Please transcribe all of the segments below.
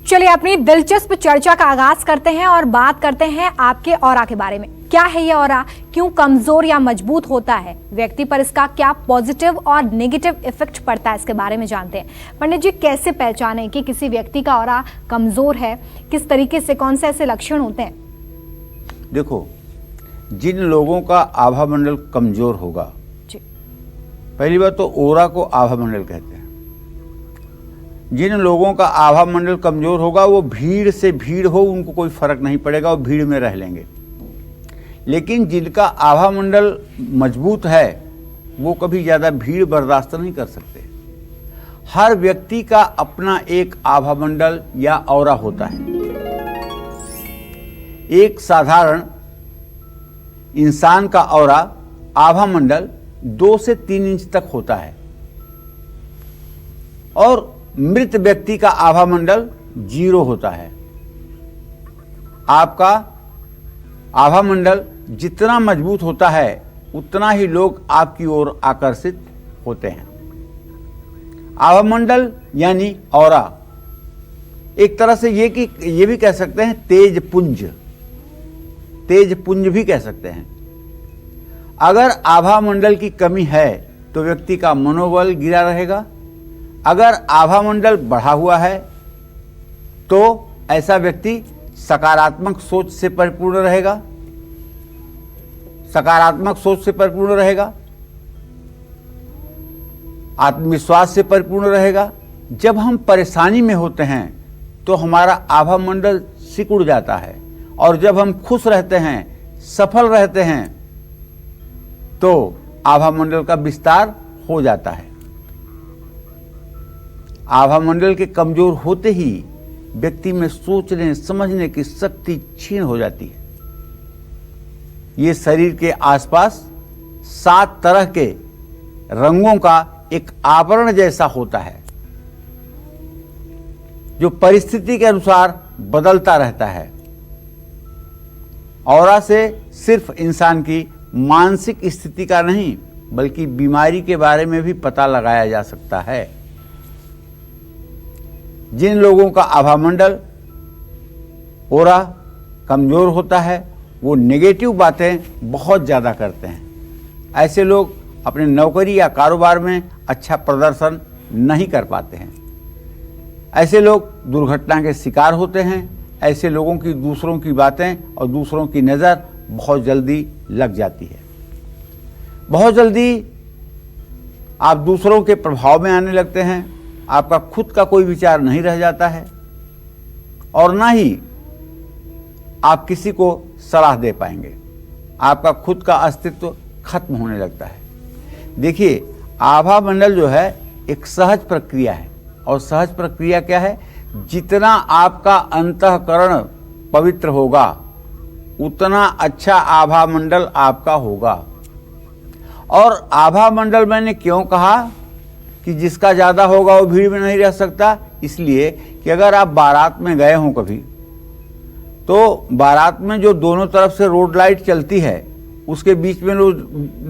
चलिए अपनी दिलचस्प चर्चा का आगाज करते हैं और बात करते हैं आपके ऑरा के बारे में। क्या है ये ऑरा, क्यों कमजोर या मजबूत होता है, व्यक्ति पर इसका क्या पॉजिटिव और नेगेटिव इफेक्ट पड़ता है, इसके बारे में जानते हैं। पंडित जी, कैसे पहचानें कि किसी व्यक्ति का ऑरा कमजोर है, किस तरीके से, कौन से ऐसे लक्षण होते हैं? देखो, जिन लोगों का आभा मंडल कमजोर होगा, पहली बात तो ओरा को आभा मंडल कहते हैं। जिन लोगों का आभा मंडल कमजोर होगा वो भीड़ से भीड़ हो उनको कोई फर्क नहीं पड़ेगा, वो भीड़ में रह लेंगे। लेकिन जिनका आभा मंडल मजबूत है वो कभी ज़्यादा भीड़ बर्दाश्त नहीं कर सकते। हर व्यक्ति का अपना एक आभा मंडल या ऑरा होता है। एक साधारण इंसान का ऑरा आभा मंडल 2 से 3 इंच तक होता है और मृत व्यक्ति का आभा मंडल 0 होता है। आपका आभा मंडल जितना मजबूत होता है उतना ही लोग आपकी ओर आकर्षित होते हैं। आभा मंडल यानी ऑरा, एक तरह से ये भी कह सकते हैं तेज पुंज भी कह सकते हैं। अगर आभा मंडल की कमी है तो व्यक्ति का मनोबल गिरा रहेगा। अगर आभा मंडल बढ़ा हुआ है तो ऐसा व्यक्ति सकारात्मक सोच से परिपूर्ण रहेगा, आत्मविश्वास से परिपूर्ण रहेगा। जब हम परेशानी में होते हैं तो हमारा आभा मंडल सिकुड़ जाता है और जब हम खुश रहते हैं, सफल रहते हैं, तो आभा मंडल का विस्तार हो जाता है। आभा मंडल के कमजोर होते ही व्यक्ति में सोचने समझने की शक्ति क्षीण हो जाती है। ये शरीर के आसपास 7 तरह के रंगों का एक आवरण जैसा होता है जो परिस्थिति के अनुसार बदलता रहता है। ऑरा से सिर्फ इंसान की मानसिक स्थिति का नहीं बल्कि बीमारी के बारे में भी पता लगाया जा सकता है। जिन लोगों का आभा मंडल ओरा कमजोर होता है वो नेगेटिव बातें बहुत ज़्यादा करते हैं। ऐसे लोग अपने नौकरी या कारोबार में अच्छा प्रदर्शन नहीं कर पाते हैं। ऐसे लोग दुर्घटना के शिकार होते हैं। ऐसे लोगों की दूसरों की बातें और दूसरों की नज़र बहुत जल्दी लग जाती है। बहुत जल्दी आप दूसरों के प्रभाव में आने लगते हैं। आपका खुद का कोई विचार नहीं रह जाता है और ना ही आप किसी को सलाह दे पाएंगे। आपका खुद का अस्तित्व खत्म होने लगता है। देखिए, आभा मंडल जो है एक सहज प्रक्रिया है और सहज प्रक्रिया क्या है? जितना आपका अंतःकरण पवित्र होगा उतना अच्छा आभा मंडल आपका होगा। और आभा मंडल मैंने क्यों कहा कि जिसका ज़्यादा होगा वो भीड़ में नहीं रह सकता? इसलिए कि अगर आप बारात में गए हों कभी, तो बारात में जो दोनों तरफ से रोड लाइट चलती है उसके बीच में लोग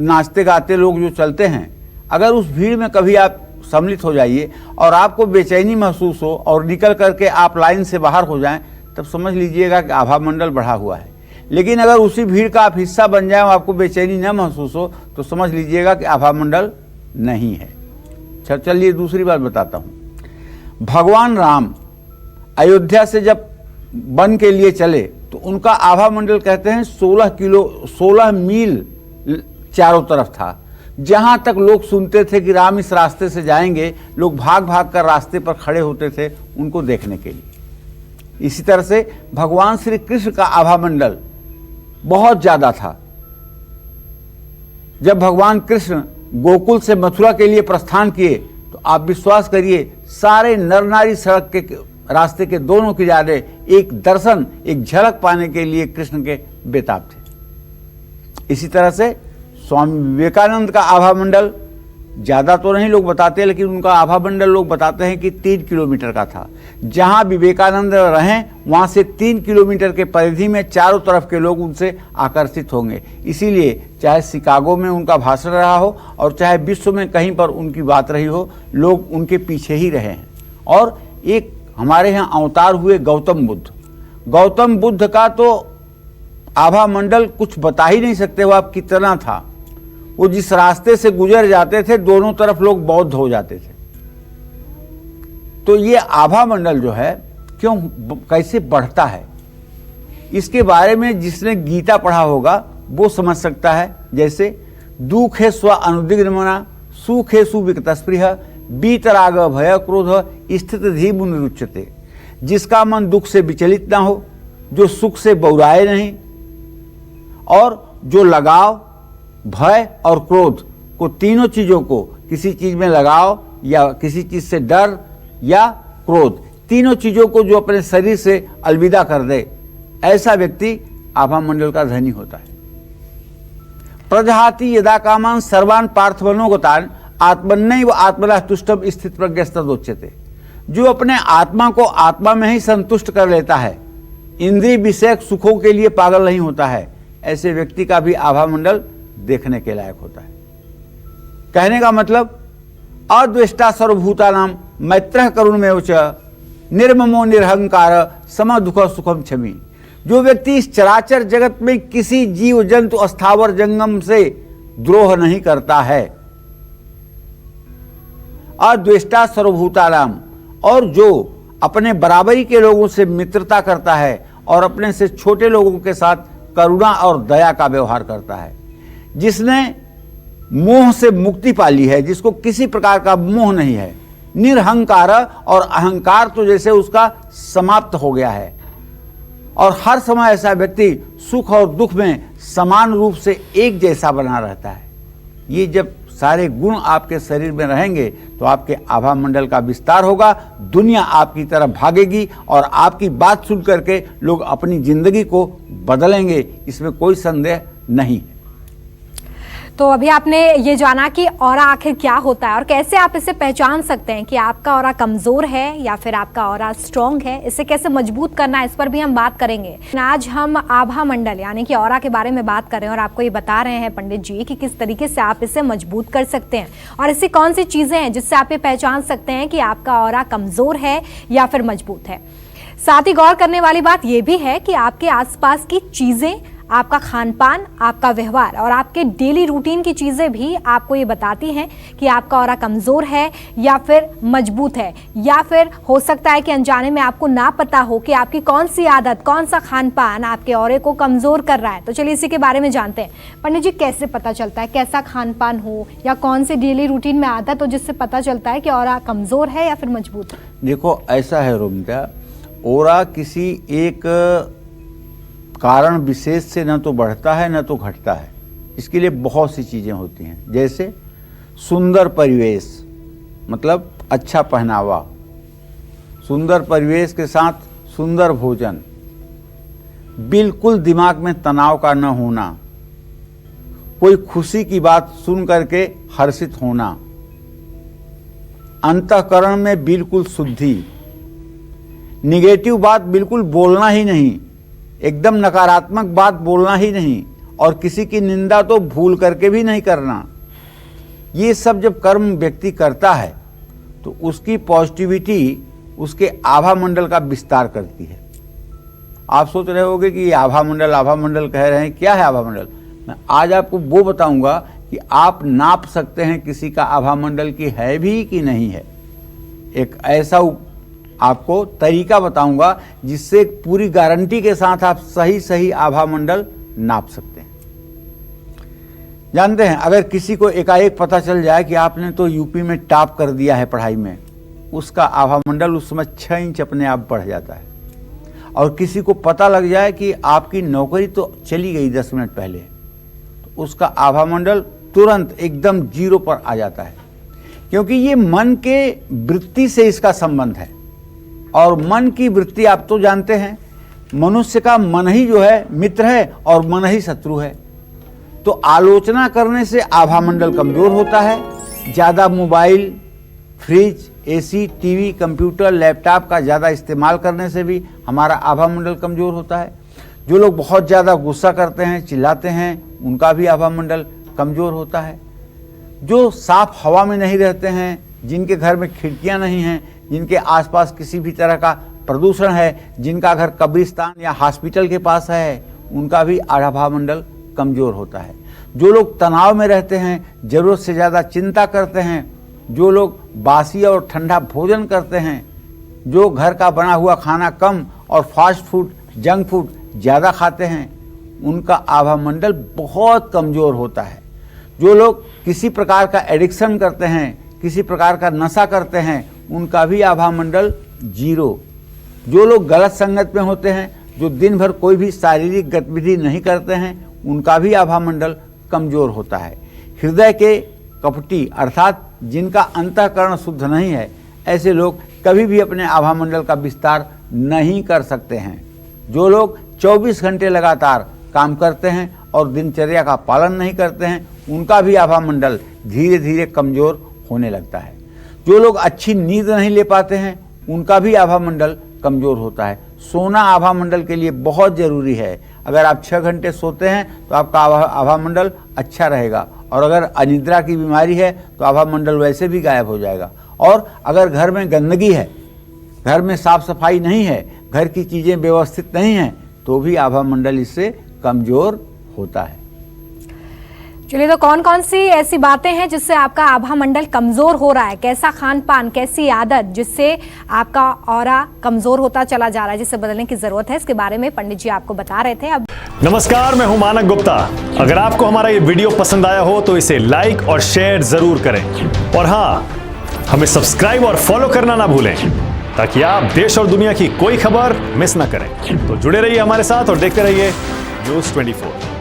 नाचते गाते लोग जो चलते हैं, अगर उस भीड़ में कभी आप सम्मिलित हो जाइए और आपको बेचैनी महसूस हो और निकल करके आप लाइन से बाहर हो जाएं, तब समझ लीजिएगा कि आभा मंडल बढ़ा हुआ है। लेकिन अगर उसी भीड़ का आप हिस्सा बन जाए और आपको बेचैनी न महसूस हो तो समझ लीजिएगा कि आभा मंडल नहीं है। चलिए दूसरी बात बताता हूँ। भगवान राम अयोध्या से जब वन के लिए चले तो उनका आभा मंडल कहते हैं 16 मील चारों तरफ था। जहाँ तक लोग सुनते थे कि राम इस रास्ते से जाएंगे, लोग भाग भाग कर रास्ते पर खड़े होते थे उनको देखने के लिए। इसी तरह से भगवान श्री कृष्ण का आभा मंडल बहुत ज़्यादा था। जब भगवान कृष्ण गोकुल से मथुरा के लिए प्रस्थान किए तो आप विश्वास करिए सारे नर नारी सड़क के रास्ते के दोनों किनारे एक दर्शन, एक झलक पाने के लिए कृष्ण के बेताब थे। इसी तरह से स्वामी विवेकानंद का आभा मंडल ज़्यादा तो नहीं लोग बताते, लेकिन उनका आभा मंडल लोग बताते हैं कि 3 किलोमीटर का था। जहां विवेकानंद रहें वहां से 3 किलोमीटर के परिधि में चारों तरफ के लोग उनसे आकर्षित होंगे। इसीलिए चाहे शिकागो में उनका भाषण रहा हो और चाहे विश्व में कहीं पर उनकी बात रही हो, लोग उनके पीछे ही रहे हैं। और एक हमारे यहाँ अवतार हुए गौतम बुद्ध। गौतम बुद्ध का तो आभा मंडल कुछ बता ही नहीं सकते, वह कितना था। वो जिस रास्ते से गुजर जाते थे दोनों तरफ लोग बौद्ध हो जाते थे। तो ये आभा मंडल जो है क्यों कैसे बढ़ता है, इसके बारे में जिसने गीता पढ़ा होगा वो समझ सकता है। जैसे दुखे स्व अनुदिग्नमना सुखे सुविगतस्पृह बीतराग भय क्रोध स्थित धीमु निरुच्यते। जिसका मन दुख से विचलित ना हो, जो सुख से बौराए नहीं, और जो लगाव भय और क्रोध को, तीनों चीजों को, किसी चीज में लगाव या किसी चीज से डर या क्रोध, तीनों चीजों को जो अपने शरीर से अलविदा कर दे, ऐसा व्यक्ति आभा मंडल का धनी होता है। प्रजहाति यदा कामान सर्वान पार्थमनोगतान आत्मन्नैव आत्मनः तुष्टम स्थित प्रज्ञस्तदोच्यते। जो अपने आत्मा को आत्मा में ही संतुष्ट कर लेता है, इंद्रिय विषयक सुखों के लिए पागल नहीं होता है, ऐसे व्यक्ति का भी आभा मंडल देखने के लायक होता है। कहने का मतलब अद्वेष्टा सर्वभूतानां मैत्रः करुणमेव च निर्ममो निरहंकार सम दुख सुखम क्षमी। जो व्यक्ति इस चराचर जगत में किसी जीव जंतु अस्थावर जंगम से द्रोह नहीं करता है, अद्वेष्टा सर्वभूतानां, और जो अपने बराबरी के लोगों से मित्रता करता है और अपने से छोटे लोगों के साथ करुणा और दया का व्यवहार करता है, जिसने मोह से मुक्ति पाली है, जिसको किसी प्रकार का मोह नहीं है, निरहंकार, और अहंकार तो जैसे उसका समाप्त हो गया है, और हर समय ऐसा व्यक्ति सुख और दुख में समान रूप से एक जैसा बना रहता है। ये जब सारे गुण आपके शरीर में रहेंगे तो आपके आभा मंडल का विस्तार होगा, दुनिया आपकी तरफ भागेगी और आपकी बात सुन करके लोग अपनी जिंदगी को बदलेंगे, इसमें कोई संदेह नहीं है। तो अभी आपने ये जाना कि ऑरा आखिर क्या होता है और कैसे आप इसे पहचान सकते हैं कि आपका ऑरा कमजोर है या फिर आपका ऑरा स्ट्रांग है, इसे कैसे मजबूत करना है, इस पर भी हम बात करेंगे। आज हम आभा मंडल यानी कि ऑरा के बारे में बात कर रहे हैं और आपको ये बता रहे हैं पंडित जी कि किस तरीके से आप इसे मजबूत कर सकते हैं और ऐसी कौन सी चीजें हैं जिससे आप ये पहचान सकते हैं कि आपका ऑरा कमजोर है या फिर मजबूत है। साथ ही गौर करने वाली बात यह भी है कि आपके आसपास की चीजें, आपका खान पान, आपका व्यवहार और आपके डेली रूटीन की चीजें भी आपको ये बताती हैं कि आपका ऑरा कमजोर है या फिर मजबूत है, या फिर हो सकता है कि अनजाने में आपको ना पता हो कि आपकी कौन सी आदत, कौन सा खान पान आपके ऑरे को कमजोर कर रहा है। तो चलिए इसी के बारे में जानते हैं। पंडित जी, कैसे पता चलता है कैसा खान पान हो या कौन सी डेली रूटीन में आदत हो जिससे पता चलता है कि ऑरा कमजोर है या फिर मजबूत है? देखो, ऐसा है रोमिता, ऑरा किसी एक कारण विशेष से न तो बढ़ता है न तो घटता है। इसके लिए बहुत सी चीज़ें होती हैं, जैसे सुंदर परिवेश, मतलब अच्छा पहनावा, सुंदर परिवेश के साथ सुंदर भोजन, बिल्कुल दिमाग में तनाव का न होना, कोई खुशी की बात सुन करके हर्षित होना, अंतःकरण में बिल्कुल शुद्धि, निगेटिव बात बिल्कुल बोलना ही नहीं, एकदम नकारात्मक बात बोलना ही नहीं, और किसी की निंदा तो भूल करके भी नहीं करना। ये सब जब कर्म व्यक्ति करता है तो उसकी पॉजिटिविटी उसके आभा मंडल का विस्तार करती है। आप सोच रहे होंगे कि आभा मंडल कह रहे हैं, क्या है आभा मंडल? मैं आज आपको वो बताऊंगा कि आप नाप सकते हैं किसी का आभा मंडल की है भी कि नहीं है। एक ऐसा आपको तरीका बताऊंगा जिससे पूरी गारंटी के साथ आप सही आभा मंडल नाप सकते हैं। जानते हैं, अगर किसी को एकाएक पता चल जाए कि आपने तो यूपी में टॉप कर दिया है पढ़ाई में, उसका आभा मंडल उस समय 6 इंच अपने आप बढ़ जाता है। और किसी को पता लग जाए कि आपकी नौकरी तो चली गई 10 मिनट पहले, तो उसका आभा मंडल तुरंत एकदम 0 पर आ जाता है, क्योंकि ये मन के वृत्ति से इसका संबंध है। और मन की वृत्ति आप तो जानते हैं, मनुष्य का मन ही जो है मित्र है और मन ही शत्रु है। तो आलोचना करने से आभा मंडल कमजोर होता है। ज़्यादा mobile, fridge, AC, TV, computer, laptop का ज़्यादा इस्तेमाल करने से भी हमारा आभा मंडल कमजोर होता है। जो लोग बहुत ज़्यादा गुस्सा करते हैं, चिल्लाते हैं, उनका भी आभा मंडल कमजोर होता है। जो साफ हवा में नहीं रहते हैं, जिनके घर में खिड़कियां नहीं हैं, जिनके आसपास किसी भी तरह का प्रदूषण है, जिनका घर कब्रिस्तान या हॉस्पिटल के पास है, उनका भी आभामंडल कमजोर होता है। जो लोग तनाव में रहते हैं, जरूरत से ज़्यादा चिंता करते हैं, जो लोग बासी और ठंडा भोजन करते हैं, जो घर का बना हुआ खाना कम और फास्ट फूड, जंक फूड ज़्यादा खाते हैं, उनका आभामंडल बहुत कमज़ोर होता है। जो लोग किसी प्रकार का एडिक्शन करते हैं, किसी प्रकार का नशा करते हैं, उनका भी आभामंडल 0। जो लोग गलत संगत में होते हैं, जो दिन भर कोई भी शारीरिक गतिविधि नहीं करते हैं, उनका भी आभामंडल कमज़ोर होता है। हृदय के कपटी अर्थात जिनका अंतःकरण शुद्ध नहीं है, ऐसे लोग कभी भी अपने आभामंडल का विस्तार नहीं कर सकते हैं। जो लोग 24 घंटे लगातार काम करते हैं और दिनचर्या का पालन नहीं करते हैं, उनका भी आभामंडल धीरे धीरे कमज़ोर होने लगता है। जो लोग अच्छी नींद नहीं ले पाते हैं, उनका भी आभामंडल कमज़ोर होता है। सोना आभामंडल के लिए बहुत ज़रूरी है। अगर आप 6 घंटे सोते हैं तो आपका आभामंडल अच्छा रहेगा, और अगर अनिद्रा की बीमारी है तो आभामंडल वैसे भी गायब हो जाएगा। और अगर घर में गंदगी है, घर में साफ सफाई नहीं है, घर की चीज़ें व्यवस्थित नहीं हैं, तो भी आभामंडल इससे कमज़ोर होता है। चलिए, तो कौन कौन सी ऐसी बातें हैं जिससे आपका आभामंडल कमजोर हो रहा है? कैसा खान पान, कैसी आदत जिससे आपका ऑरा कमजोर होता चला जा रहा है, जिससे बदलने की जरूरत है? इसके बारे में पंडित जी आपको बता रहे थे। अब नमस्कार, मैं हूं मानक गुप्ता। अगर आपको हमारा ये वीडियो पसंद आया हो तो इसे लाइक और शेयर जरूर करें, और हाँ, हमें सब्सक्राइब और फॉलो करना ना भूलें, ताकि आप देश और दुनिया की कोई खबर मिस ना करें। तो जुड़े रहिए हमारे साथ और देखते रहिए News 24।